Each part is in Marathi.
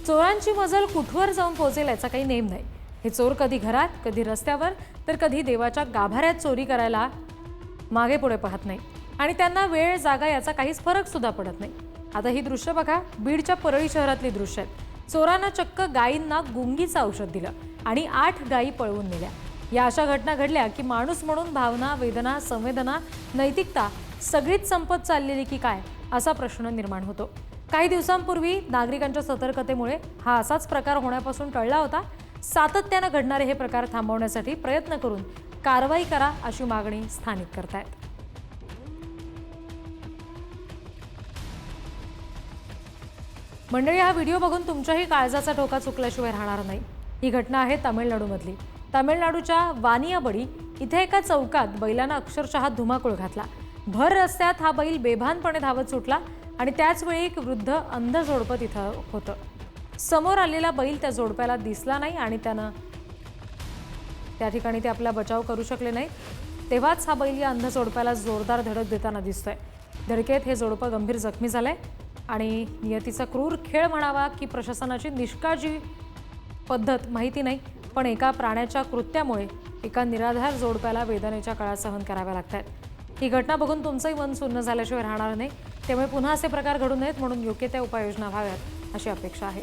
चोरांची मजल कुठवर जाऊन पोहोचेल याचा काही नेम नाही। हे चोर कधी घरात, कधी रस्त्यावर, तर कधी देवाच्या गाभाऱ्यात चोरी करायला मागे पुढे पाहत नाही आणि त्यांना वेळ जागा याचा काहीच फरक सुद्धा पडत नाही। आता ही दृश्य बघा, बीडच्या परळी शहरातली दृश्य आहेत। चोरांना चक्क गायींना गुंगीचं औषध दिलं आणि 8 गायी पळवून नेल्या। या अशा घटना घडल्या की माणूस म्हणून भावना, वेदना, संवेदना, नैतिकता सगळीच संपत चाललेली की काय असा प्रश्न निर्माण होतो। काही दिवसांपूर्वी नागरिकांच्या सतर्कतेमुळे हा असाच प्रकार होण्यापासून टळला होता। सातत्याने घडणारे हे प्रकार थांबवण्यासाठी प्रयत्न करून कारवाई करा अशी मागणी स्थानिक करतायत। मंडळी, हा व्हिडिओ बघून तुमच्याही काळजाचा ठोका चुकल्याशिवाय राहणार नाही। ही घटना आहे तामिळनाडूमधली। तामिळनाडूच्या वानियाबडी इथे एका चौकात बैलांना अक्षरशः धुमाकूळ घातला। भर रस्त्यात हा बैल बेभानपणे धावत सुटला आणि त्याच वेळी एक वृद्ध अंध जोडपं तिथं होतं। समोर आलेला बैल त्या जोडप्याला दिसला नाही आणि त्या ठिकाणी ते आपला बचाव करू शकले नाही। तेव्हाच हा बैल या अंध जोडप्याला जोरदार धडक देताना दिसतोय। धडकेत हे जोडपं गंभीर जखमी झालंय आणि नियतीचा क्रूर खेळ म्हणावा की प्रशासनाची निष्काळजी पद्धत माहिती नाही, पण एका प्राण्याच्या कृत्यामुळे एका निराधार जोडप्याला वेदनेच्या काळात सहन कराव्या लागतात। ही घटना बघून तुमचंही मन सुन्न झाल्याशिवाय राहणार नाही। त्यामुळे पुन्हा असे प्रकार घडू नयेत म्हणून योग्य त्या उपाययोजना व्हाव्यात अशी अपेक्षा आहे।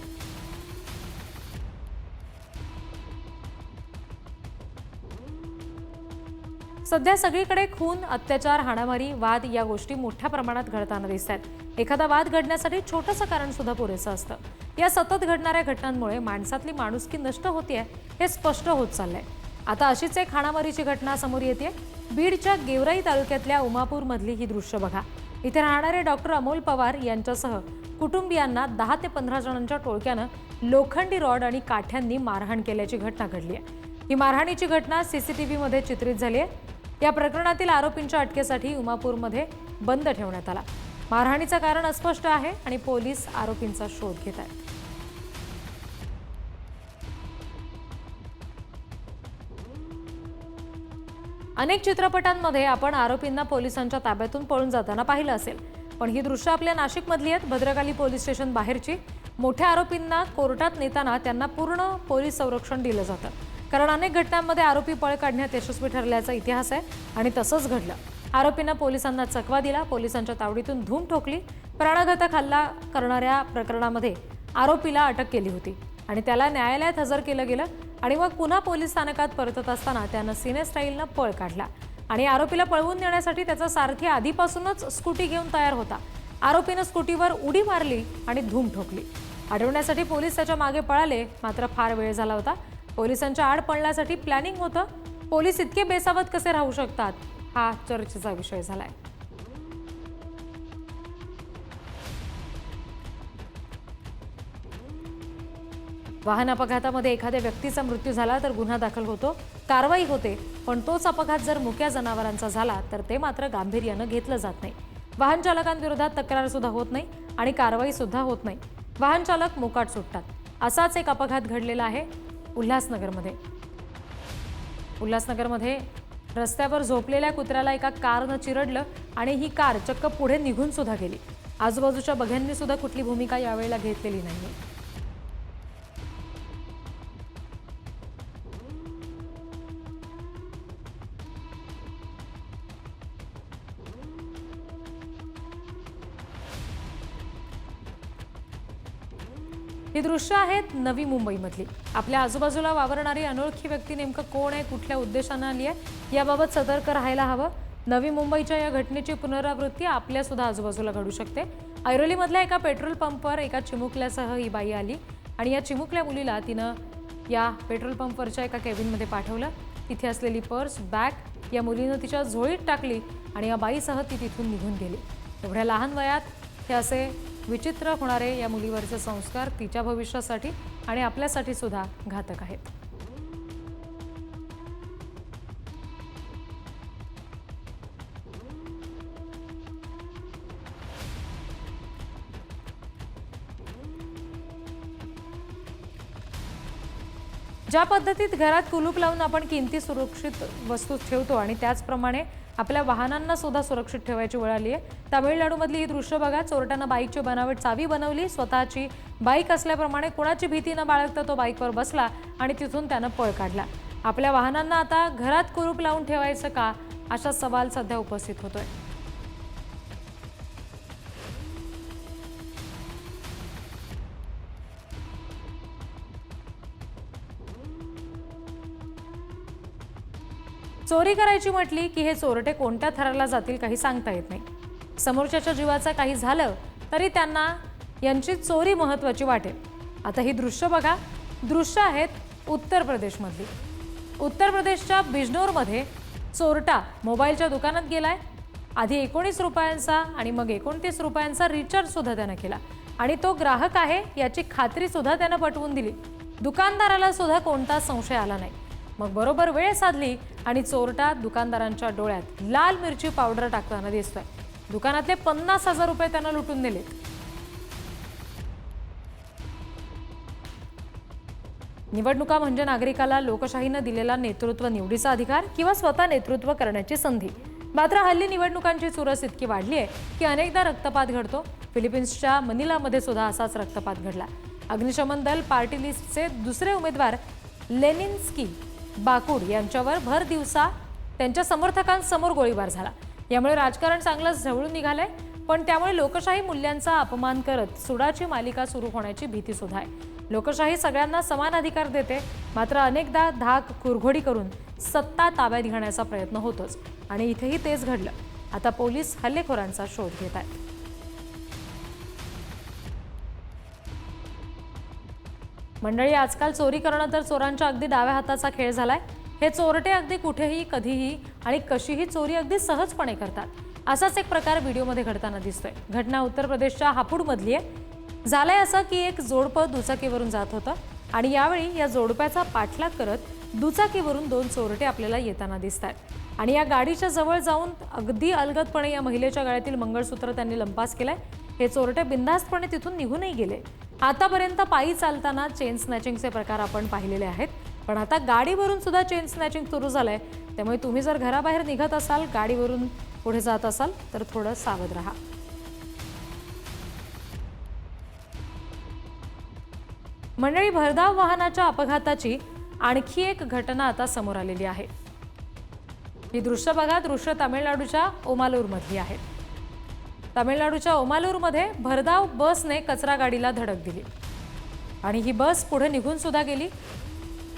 सध्या सगळीकडे खून, अत्याचार, हाणामारी, वाद या गोष्टी मोठ्या प्रमाणात घडताना दिसतात। एखादा वाद घडण्यासाठी छोटंसं कारण सुद्धा पुरेसं असतं। या सतत घडणाऱ्या घटनांमुळे माणसातली माणुसकी नष्ट होतीये हे स्पष्ट होत चाललंय। आता अशीच एक हाणामारीची घटना समोर येते। बीडच्या गेवराई तालुक्यातल्या उमापूर मधली ही दृश्य बघा। इथे राहणारे डॉक्टर अमोल पवार यांच्यासह कुटुंबियांना 10 ते 15 जणांच्या टोळक्यानं लोखंडी रॉड आणि काठ्यांनी मारहाण केल्याची घटना घडली आहे। ही मारहाणीची घटना सीसीटीव्ही मध्ये चित्रित झाली आहे। या प्रकरणातील आरोपींच्या अटकेसाठी उमापूरमध्ये बंद ठेवण्यात आला। मारहाणीचं कारण अस्पष्ट आहे आणि पोलीस आरोपींचा शोध घेत आहेत। अनेक चित्रपटांमध्ये आपण आरोपींना पोलिसांच्या ताब्यातून पळून जाताना पाहिलं असेल, पण ही दृश्य आपल्या नाशिकमधली आहेत। भद्रकाली पोलीस स्टेशन बाहेरची। मोठ्या आरोपींना कोर्टात नेताना त्यांना पूर्ण पोलीस संरक्षण दिलं जातं, कारण अनेक घटनांमध्ये आरोपी पळ काढण्यात यशस्वी ठरल्याचा इतिहास आहे आणि तसंच घडलं। आरोपींना पोलिसांना चकवा दिला, पोलिसांच्या तावडीतून धूम ठोकली। प्राणघातक हल्ला करणाऱ्या प्रकरणामध्ये आरोपीला अटक केली होती आणि त्याला न्यायालयात हजर केलं गेलं आणि मग पुन्हा पोलीस स्थानकात परतत असताना त्यानं सिने स्टाईलनं पळ काढला आणि आरोपीला पळवून नेण्यासाठी त्याचा सारथी आधीपासूनच स्कूटी घेऊन तयार होता। आरोपीनं स्कूटीवर उडी मारली आणि धूम ठोकली। अडवण्यासाठी पोलीस त्याच्या मागे पळाले, मात्र फार वेळ झाला होता। पोलिसांच्या आड पळण्यासाठी प्लॅनिंग होतं। पोलीस इतके बेसावध कसे राहू शकतात हा चर्चेचा विषय झालाय। वाहन अपघातामध्ये एखाद्या व्यक्तीचा मृत्यू झाला तर गुन्हा दाखल होतो, कारवाई होते, पण तोच अपघात जर मुक्या जनावरांचा झाला तर ते मात्र गांभीर्यानं घेतलं जात नाही। वाहन चालकांविरोधात तक्रार सुद्धा होत नाही आणि कारवाई सुद्धा होत नाही। वाहन चालक मोकाट सुटतात। असाच एक अपघात घडलेला आहे उल्हासनगरमध्ये रस्त्यावर झोपलेल्या कुत्र्याला एका कारनं चिरडलं आणि ही कार चक्क पुढे निघून सुद्धा गेली। आजूबाजूच्या बघ्यांनी सुद्धा कुठली भूमिका यावेळेला घेतलेली नाही। ही दृश्य आहेत नवी मुंबईमधली। आपल्या आजूबाजूला वावरणारी अनोळखी व्यक्ती नेमकं कोण आहे, कुठल्या उद्देशानं आली आहे याबाबत सतर्क राहायला हवं। नवी मुंबईच्या या घटनेची पुनरावृत्ती आपल्या सुद्धा आजूबाजूला घडू शकते। ऐरोलीमधल्या एका पेट्रोल पंपवर एका चिमुकल्यासह ही बाई आली आणि या चिमुकल्या मुलीला तिनं या पेट्रोल पंपवरच्या एका केबिनमध्ये पाठवलं। तिथे असलेली पर्स, बॅग या मुलीनं तिच्या झोळीत टाकली आणि या बाईसह ती तिथून निघून गेली। एवढ्या लहान वयात हे असे विचित्र होणारे या मुलीवरचे संस्कार तिच्या भविष्यासाठी आणि आपल्यासाठी सुद्धा घातक आहेत। ज्या पद्धतीत घरात कुलूप लावून आपण किमती सुरक्षित वस्तू ठेवतो आणि त्याचप्रमाणे आपल्या वाहनांना सुद्धा सुरक्षित ठेवायची वेळ आली आहे। तामिळनाडूमधली ही दृश्य बघा, चोरट्यानं बाईकची बनावट चावी बनवली, स्वतःची बाईक असल्याप्रमाणे कोणाची भीती न बाळगता तो बाईकवर बसला आणि तिथून त्यानं पळ काढला। आपल्या वाहनांना आता घरात कुरूप लावून ठेवायचं का, असा सवाल सध्या उपस्थित होतोय। चोरी करायची म्हटली की हे चोरटे कोणत्या थराला जातील काही सांगता येत नाही। समोरच्याच्या जीवाचा काही झालं तरी त्यांना यांची चोरी महत्त्वाची वाटेल। आता ही दृश्य बघा, दृश्य आहेत उत्तर प्रदेशमधली। उत्तर प्रदेशच्या बिजनोरमध्ये चोरटा मोबाईलच्या दुकानात गेलाय। आधी 19 रुपयांचा आणि मग 29 रुपयांचा रिचार्ज सुद्धा त्यानं केला आणि तो ग्राहक आहे याची खात्री सुद्धा त्यानं पटवून दिली। दुकानदाराला सुद्धा कोणता संशय आला नाही। मग बरोबर वेळ साधली आणि चोरटा दुकानदारांच्या डोळ्यात लाल मिरची पावडर टाकताना दिसतोय। दुकानातले 50,000 रुपये त्यानं लुटून दिलेत। निवडणुका म्हणजे नागरिकाला लोकशाहीने दिलेला नेतृत्व निवडीचा अधिकार किंवा स्वतः नेतृत्व करण्याची संधी। मात्र हल्ली निवडणुकांची चुरस इतकी वाढली आहे की अनेकदा रक्तपात घडतो। फिलिपिन्सच्या मनिलामध्ये सुद्धा असाच रक्तपात घडला। अग्निशमन दल पार्टी लिस्टचे दुसरे उमेदवार लेनिन्स्की बाकुड यांच्यावर भर दिवसा त्यांच्या समर्थकांसमोर गोळीबार झाला। यामुळे राजकारण चांगलंच झवळून निघालंय, पण त्यामुळे लोकशाही मूल्यांचा अपमान करत सुडाची मालिका सुरू होण्याची भीती सुद्धा आहे। लोकशाही सगळ्यांना समान अधिकार देते, मात्र अनेकदा धाक कुरघोडी करून सत्ता ताब्यात घेण्याचा प्रयत्न होतोच आणि इथेही तेच घडलं। आता पोलीस हल्लेखोरांचा शोध घेत आहेत। मंडळी, आजकाल चोरी करणं तर चोरांच्या अगदी डाव्या हाताचा खेळ झालाय। हे चोरटे अगदी कुठेही कधीही आणि कशीही चोरी अगदी सहजपणे करतात। असाच एक प्रकार व्हिडिओमध्ये घडताना दिसतोय। घटना उत्तर प्रदेशच्या हापुडमधली आहे। झालंय असं की एक जोडपं दुचाकीवरून जात होतं आणि यावेळी या जोडप्याचा पाठलाग करत दुचाकीवरून 2 चोरटे आपल्याला येताना दिसतात आणि या गाडीच्या जवळ जाऊन अगदी अलगदपणे या महिलेच्या गळ्यातील मंगळसूत्र त्यांनी लंपास केलंय। हे चोरटे बिनधास्तपणे तिथून निघूनही गेले। आतापर्यंत पायी चालताना चेन स्नॅचिंगचे प्रकार आपण पाहिलेले आहेत, पण आता गाडीवरून सुद्धा चेन स्नॅचिंग सुरू झालंय। त्यामुळे तुम्ही जर घराबाहेर निघत असाल, गाडीवरून पुढे जात असाल तर थोडं सावध राहा। मंडळी, भरधाव वाहनाच्या अपघाताची आणखी एक घटना आता समोर आलेली आहे। ही दृश्य बघा, दृश्य तामिळनाडूच्या ओमालूरमधली आहे। तामिळनाडूच्या ओमालूरमध्ये भरधाव बसने कचरा गाडीला धडक दिली आणि ही बस पुढे निघून सुद्धा गेली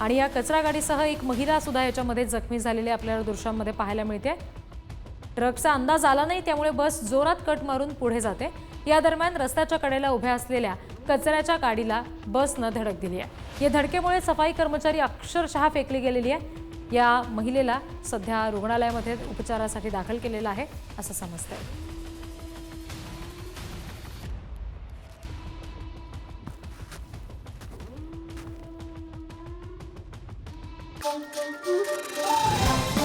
आणि या कचरा गाडीसह एक महिला सुद्धा याच्यामध्ये जखमी झालेली आपल्याला दृश्यांमध्ये पाहायला मिळते। ट्रकचा अंदाज आला नाही, त्यामुळे बस जोरात कट मारून पुढे जाते। या दरम्यान रस्त्याच्या कडेला उभ्या असलेल्या कचऱ्याच्या गाडीला बसनं धडक दिली आहे। या धडकेमुळे सफाई कर्मचारी अक्षरशः फेकली गेलेली आहे। या महिलेला सध्या रुग्णालयामध्ये उपचारासाठी दाखल केलेलं आहे असं समजतंय। Thank you.